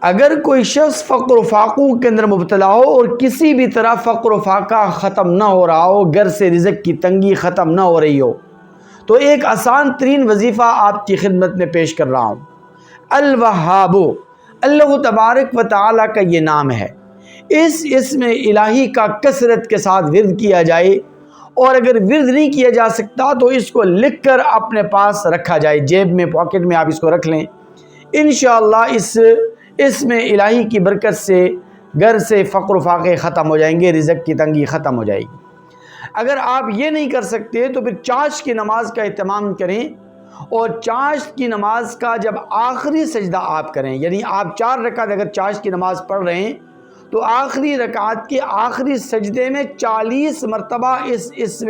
اگر کوئی شخص فقر و فاقوں کے اندر مبتلا ہو اور کسی بھی طرح فقر و فاقہ ختم نہ ہو رہا ہو، گھر سے رزق کی تنگی ختم نہ ہو رہی ہو، تو ایک آسان ترین وظیفہ آپ کی خدمت میں پیش کر رہا ہوں۔ الوہاب، اللہ تبارک و تعالیٰ کا یہ نام ہے۔ اس اسم الہی کا کثرت کے ساتھ ورد کیا جائے، اور اگر ورد نہیں کیا جا سکتا تو اس کو لکھ کر اپنے پاس رکھا جائے، جیب میں، پاکٹ میں آپ اس کو رکھ لیں۔ انشاءاللہ اس اسم الہی کی برکت سے گھر سے فقر و فاقے ختم ہو جائیں گے، رزق کی تنگی ختم ہو جائے گی۔ اگر آپ یہ نہیں کر سکتے تو پھر چاشت کی نماز کا اہتمام کریں، اور چاشت کی نماز کا جب آخری سجدہ آپ کریں، یعنی آپ 4 رکعت اگر چاشت کی نماز پڑھ رہے ہیں تو آخری رکعت کے آخری سجدے میں 40 مرتبہ اس اسم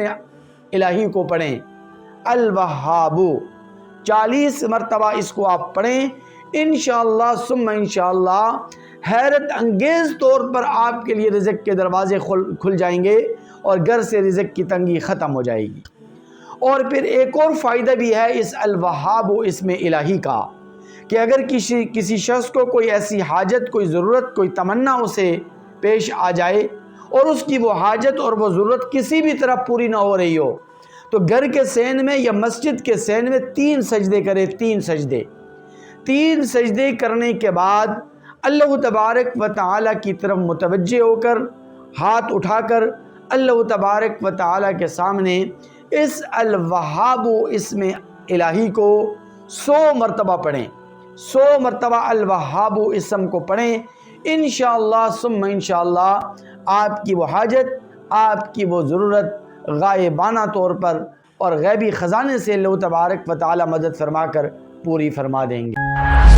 الہی کو پڑھیں، الوہاب، 40 مرتبہ اس کو آپ پڑھیں۔ انشاءاللہ ثم انشاءاللہ حیرت انگیز طور پر آپ کے لیے رزق کے دروازے کھل جائیں گے اور گھر سے رزق کی تنگی ختم ہو جائے گی۔ اور پھر ایک اور فائدہ بھی ہے اس الوہاب اسم الہی کا، کہ اگر کسی شخص کو کوئی ایسی حاجت، کوئی ضرورت، کوئی تمنا اسے پیش آ جائے اور اس کی وہ حاجت اور وہ ضرورت کسی بھی طرح پوری نہ ہو رہی ہو، تو گھر کے صحن میں یا مسجد کے صحن میں 3 سجدے کرے، 3 سجدے کرنے کے بعد اللہ تبارک و تعالیٰ کی طرف متوجہ ہو کر، ہاتھ اٹھا کر اللہ تبارک و تعالیٰ کے سامنے اس الوہاب اسم الہی کو 100 مرتبہ پڑھیں، 100 مرتبہ الوہاب اسم کو پڑھیں۔ انشاءاللہ ثم انشاءاللہ آپ کی وہ حاجت، آپ کی وہ ضرورت غائبانہ طور پر اور غیبی خزانے سے اللہ تبارک و تعالیٰ مدد فرما کر پوری فرما دیں گے۔